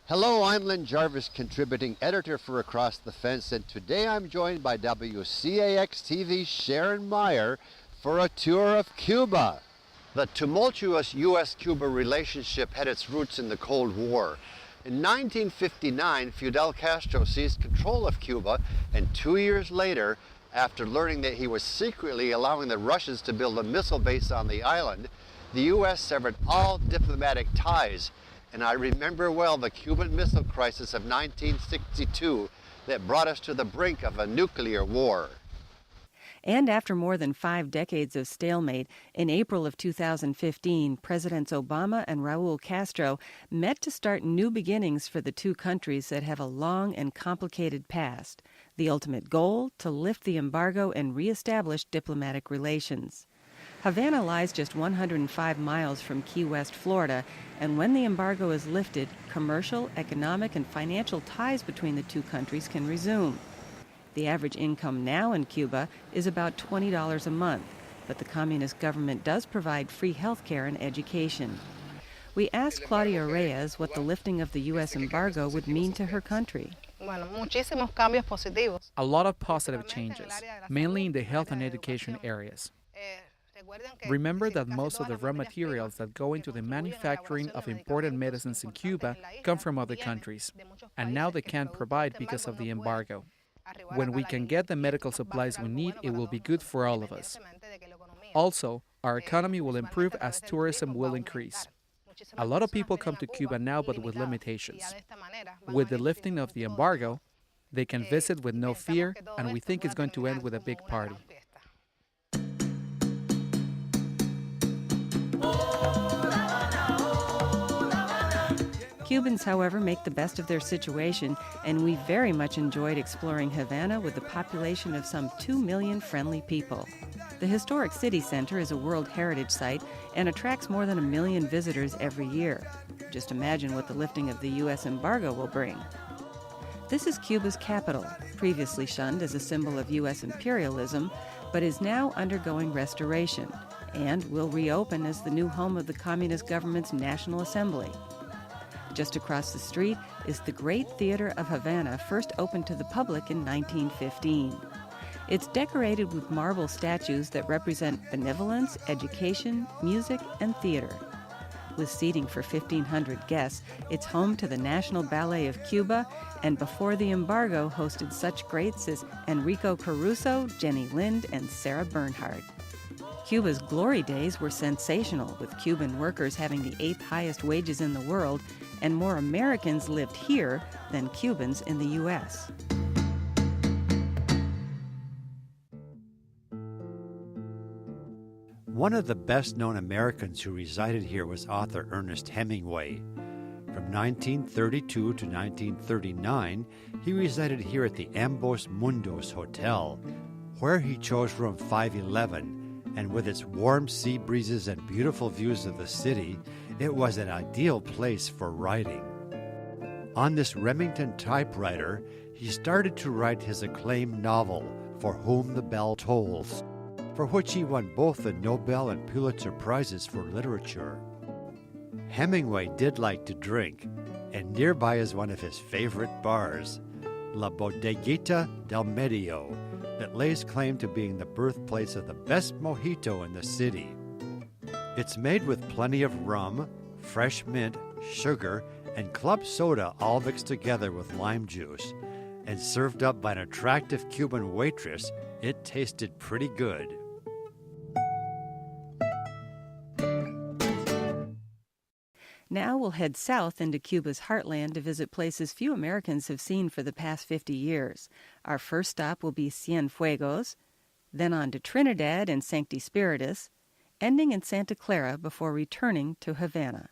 Hello, I'm Lyn Jarvis, contributing editor for Across the Fence, and today I'm joined by WCAX-TV's Sharon Meyer for a tour of Cuba. The tumultuous U.S.-Cuba relationship had its roots in the Cold War. In 1959, Fidel Castro seized control of Cuba, and 2 years later, after learning that he was secretly allowing the Russians to build a missile base on the island, the U.S. severed all diplomatic ties. And I remember well the Cuban Missile Crisis of 1962 that brought us to the brink of a nuclear war. And after more than 5 decades of stalemate, in April of 2015, Presidents Obama and Raul Castro met to start new beginnings for the two countries that have a long and complicated past. The ultimate goal, to lift the embargo and reestablish diplomatic relations. Havana lies just 105 miles from Key West, Florida, and when the embargo is lifted, commercial, economic, and financial ties between the two countries can resume. The average income now in Cuba is about $20 a month, but the communist government does provide free health care and education. We asked Claudia Reyes what the lifting of the U.S. embargo would mean to her country. A lot of positive changes, mainly in the health and education areas. Remember that most of the raw materials that go into the manufacturing of imported medicines in Cuba come from other countries, and now they can't provide because of the embargo. When we can get the medical supplies we need, it will be good for all of us. Also, our economy will improve as tourism will increase. A lot of people come to Cuba now, but with limitations. With the lifting of the embargo, they can visit with no fear, and we think it's going to end with a big party. Cubans, however, make the best of their situation, and we very much enjoyed exploring Havana with a population of some 2 million friendly people. The historic city center is a World Heritage Site and attracts more than 1 million visitors every year. Just imagine what the lifting of the U.S. embargo will bring. This is Cuba's capital, previously shunned as a symbol of U.S. imperialism, but is now undergoing restoration and will reopen as the new home of the communist government's National Assembly. Just across the street is the Great Theater of Havana, first opened to the public in 1915. It's decorated with marble statues that represent benevolence, education, music, and theater. With seating for 1,500 guests, it's home to the National Ballet of Cuba, and before the embargo hosted such greats as Enrico Caruso, Jenny Lind, and Sarah Bernhardt. Cuba's glory days were sensational, with Cuban workers having the 8th highest wages in the world, and more Americans lived here than Cubans in the U.S. One of the best-known Americans who resided here was author Ernest Hemingway. From 1932 to 1939, he resided here at the Ambos Mundos Hotel, where he chose room 511, and with its warm sea breezes and beautiful views of the city, it was an ideal place for writing. On this Remington typewriter, he started to write his acclaimed novel, For Whom the Bell Tolls, for which he won both the Nobel and Pulitzer Prizes for literature. Hemingway did like to drink, and nearby is one of his favorite bars, La Bodeguita del Medio, that lays claim to being the birthplace of the best mojito in the city. It's made with plenty of rum, fresh mint, sugar, and club soda all mixed together with lime juice, and served up by an attractive Cuban waitress. It tasted pretty good. Now we'll head south into Cuba's heartland to visit places few Americans have seen for the past 50 years. Our first stop will be Cienfuegos, then on to Trinidad and Sancti Spiritus, ending in Santa Clara before returning to Havana.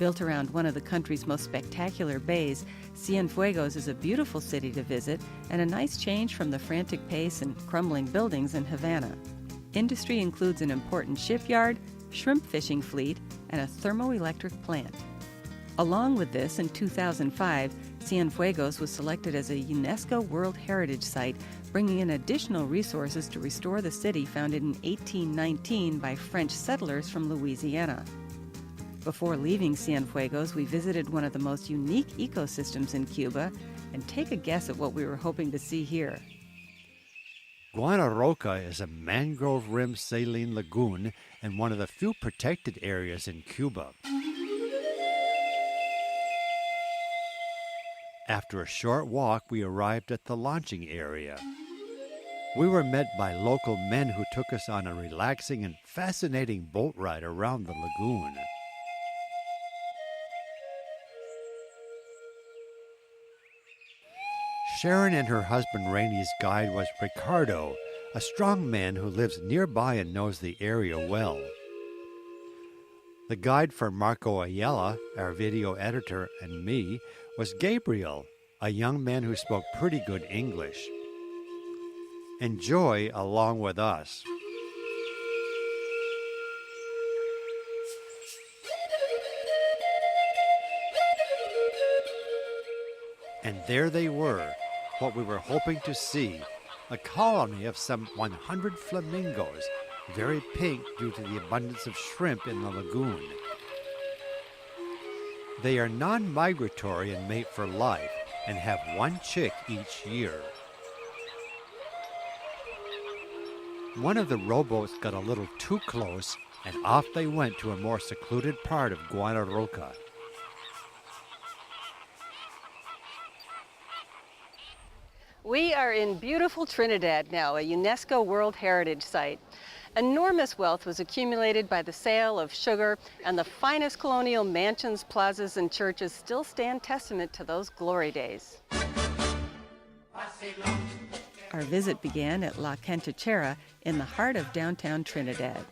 Built around one of the country's most spectacular bays, Cienfuegos is a beautiful city to visit and a nice change from the frantic pace and crumbling buildings in Havana. Industry includes an important shipyard, shrimp fishing fleet, and a thermoelectric plant. Along with this, in 2005, Cienfuegos was selected as a UNESCO World Heritage Site, bringing in additional resources to restore the city founded in 1819 by French settlers from Louisiana. Before leaving Cienfuegos, we visited one of the most unique ecosystems in Cuba, and take a guess at what we were hoping to see here. Guana Roca is a mangrove-rimmed saline lagoon and one of the few protected areas in Cuba. After a short walk, we arrived at the launching area. We were met by local men who took us on a relaxing and fascinating boat ride around the lagoon. Sharon and her husband Rainey's guide was Ricardo, a strong man who lives nearby and knows the area well. The guide for Marco Ayala, our video editor, and me was Gabriel, a young man who spoke pretty good English. Enjoy along with us. And there they were, what we were hoping to see, a colony of some 100 flamingos, very pink due to the abundance of shrimp in the lagoon. They are non-migratory and mate for life and have one chick each year. One of the rowboats got a little too close and off they went to a more secluded part of Guana Roca. We are in beautiful Trinidad now, a UNESCO World Heritage Site. Enormous wealth was accumulated by the sale of sugar, and the finest colonial mansions, plazas, and churches still stand testament to those glory days. Our visit began at La Cantichera in the heart of downtown Trinidad.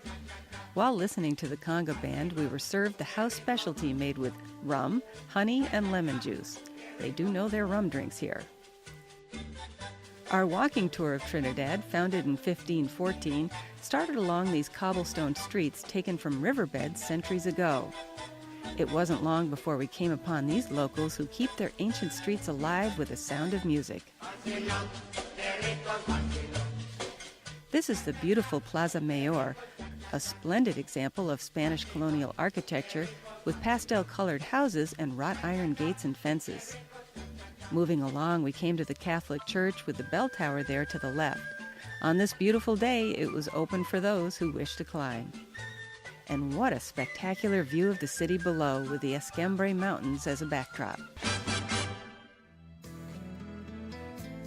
While listening to the conga band, we were served the house specialty made with rum, honey, and lemon juice. They do know their rum drinks here. Our walking tour of Trinidad, founded in 1514, started along these cobblestone streets taken from riverbeds centuries ago. It wasn't long before we came upon these locals who keep their ancient streets alive with the sound of music. This is the beautiful Plaza Mayor, a splendid example of Spanish colonial architecture with pastel-colored houses and wrought iron gates and fences. Moving along, we came to the Catholic Church with the bell tower there to the left. On this beautiful day, it was open for those who wished to climb. And what a spectacular view of the city below with the Escambray Mountains as a backdrop.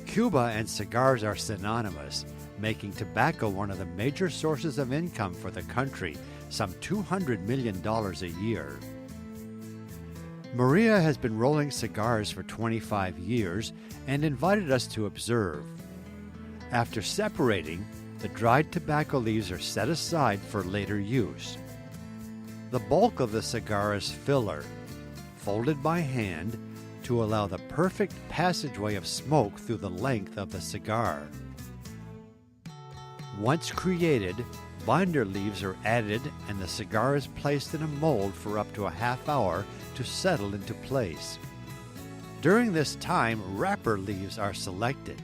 Cuba and cigars are synonymous, making tobacco one of the major sources of income for the country, some $200 million a year. Maria has been rolling cigars for 25 years and invited us to observe. After separating, the dried tobacco leaves are set aside for later use. The bulk of the cigar is filler, folded by hand to allow the perfect passageway of smoke through the length of the cigar. Once created, binder leaves are added and the cigar is placed in a mold for up to a half hour to settle into place. During this time, wrapper leaves are selected.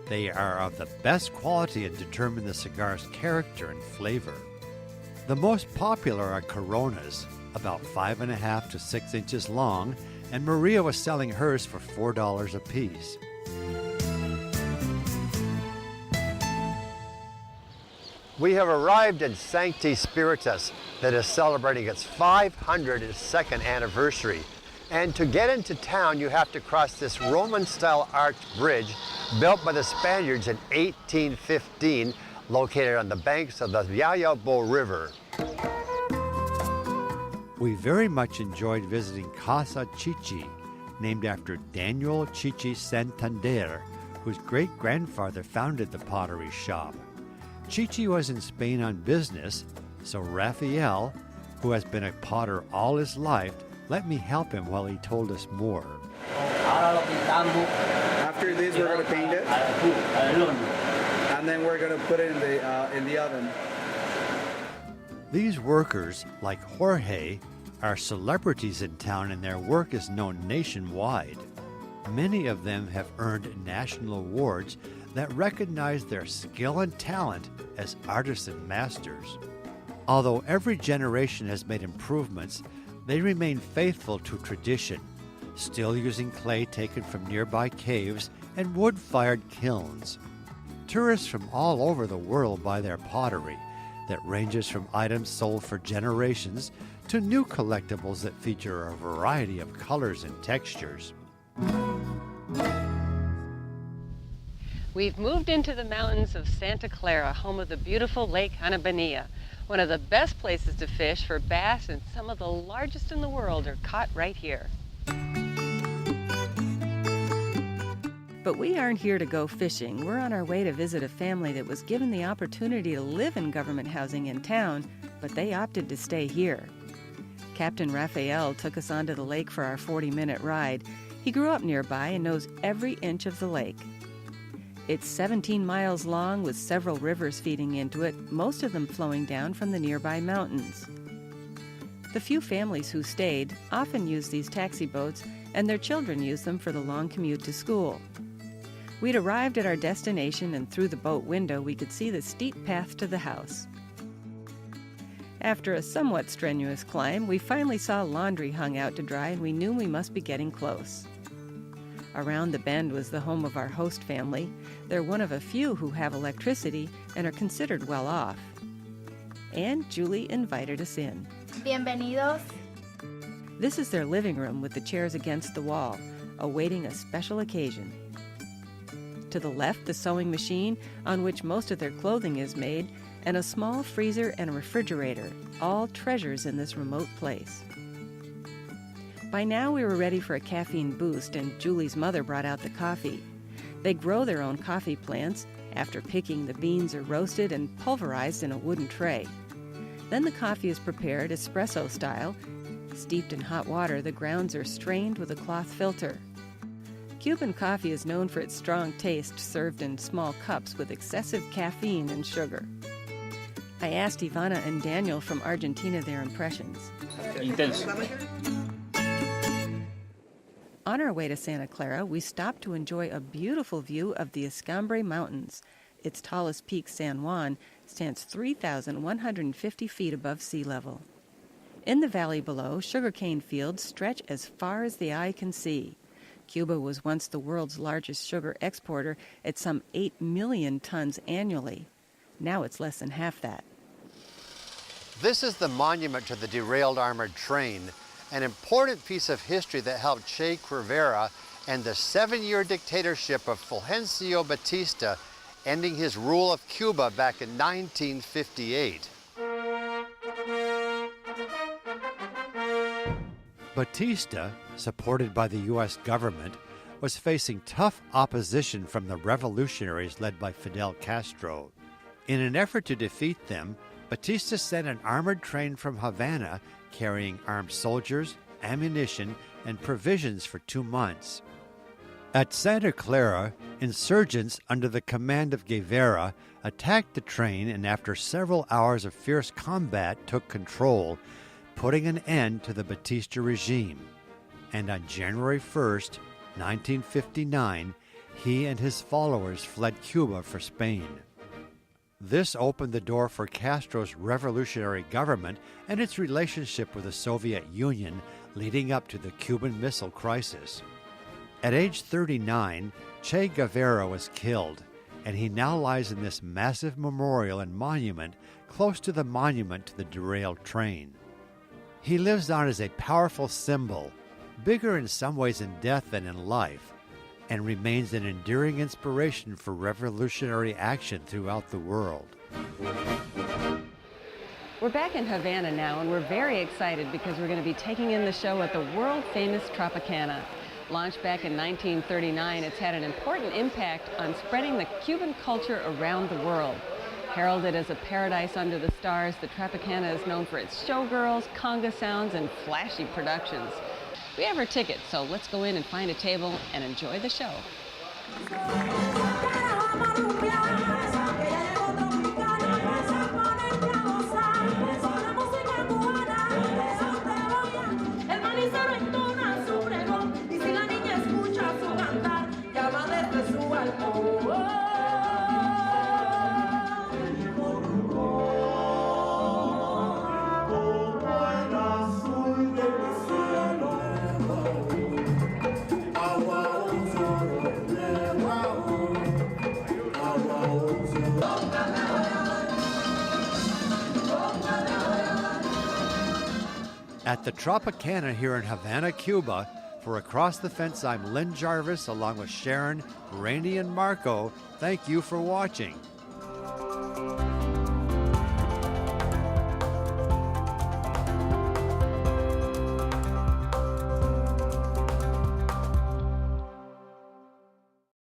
They are of the best quality and determine the cigar's character and flavor. The most popular are Coronas, about 5.5 to 6 inches long, and Maria was selling hers for $4 a piece. We have arrived in Sancti Spiritus, that is celebrating its 502nd anniversary. And to get into town, you have to cross this Roman-style arched bridge built by the Spaniards in 1815, located on the banks of the Yayabo River. We very much enjoyed visiting Casa Chichi, named after Daniel Chichi Santander, whose great-grandfather founded the pottery shop. Chichi was in Spain on business, so Rafael, who has been a potter all his life, let me help him while he told us more. After this, we're going to paint it, and then we're going to put it in the oven. These workers, like Jorge, are celebrities in town and their work is known nationwide. Many of them have earned national awards that recognize their skill and talent as artisan masters. Although every generation has made improvements, they remain faithful to tradition, still using clay taken from nearby caves and wood-fired kilns. Tourists from all over the world buy their pottery that ranges from items sold for generations to new collectibles that feature a variety of colors and textures. We've moved into the mountains of Santa Clara, home of the beautiful Lake Hanabania. One of the best places to fish for bass, and some of the largest in the world are caught right here. But we aren't here to go fishing. We're on our way to visit a family that was given the opportunity to live in government housing in town, but they opted to stay here. Captain Raphael took us onto the lake for our 40-minute ride. He grew up nearby and knows every inch of the lake. It's 17 miles long with several rivers feeding into it, most of them flowing down from the nearby mountains. The few families who stayed often use these taxi boats, and their children use them for the long commute to school. We'd arrived at our destination, and through the boat window we could see the steep path to the house. After a somewhat strenuous climb, we finally saw laundry hung out to dry, and we knew we must be getting close. Around the bend was the home of our host family. They're one of a few who have electricity and are considered well off. And Julie invited us in. Bienvenidos. This is their living room with the chairs against the wall, awaiting a special occasion. To the left, the sewing machine, on which most of their clothing is made, and a small freezer and a refrigerator, all treasures in this remote place. By now we were ready for a caffeine boost, and Julie's mother brought out the coffee. They grow their own coffee plants. After picking, the beans are roasted and pulverized in a wooden tray. Then the coffee is prepared espresso style. Steeped in hot water, the grounds are strained with a cloth filter. Cuban coffee is known for its strong taste, served in small cups with excessive caffeine and sugar. I asked Ivana and Daniel from Argentina their impressions. Intenso. On our way to Santa Clara, we stopped to enjoy a beautiful view of the Escambre Mountains. Its tallest peak, San Juan, stands 3,150 feet above sea level. In the valley below, sugarcane fields stretch as far as the eye can see. Cuba was once the world's largest sugar exporter at some 8 million tons annually. Now it's less than half that. This is the monument to the derailed armored train, an important piece of history that helped Che Guevara end the 7-year dictatorship of Fulgencio Batista, ending his rule of Cuba back in 1958. Batista, supported by the U.S. government, was facing tough opposition from the revolutionaries led by Fidel Castro. In an effort to defeat them, Batista sent an armored train from Havana carrying armed soldiers, ammunition, and provisions for 2 months. At Santa Clara, insurgents under the command of Guevara attacked the train and after several hours of fierce combat took control, putting an end to the Batista regime. And on January 1st, 1959, he and his followers fled Cuba for Spain. This opened the door for Castro's revolutionary government and its relationship with the Soviet Union leading up to the Cuban Missile Crisis. At age 39, Che Guevara was killed, and he now lies in this massive memorial and monument close to the monument to the derailed train. He lives on as a powerful symbol, bigger in some ways in death than in life, and remains an enduring inspiration for revolutionary action throughout the world. We're back in Havana now, and we're very excited because we're going to be taking in the show at the world-famous Tropicana. Launched back in 1939, it's had an important impact on spreading the Cuban culture around the world. Heralded as a paradise under the stars, the Tropicana is known for its showgirls, conga sounds, and flashy productions. We have our tickets, so let's go in and find a table and enjoy the show. At the Tropicana here in Havana, Cuba, for Across the Fence, I'm Lyn Jarvis along with Sharon, Rainey, and Marco. Thank you for watching.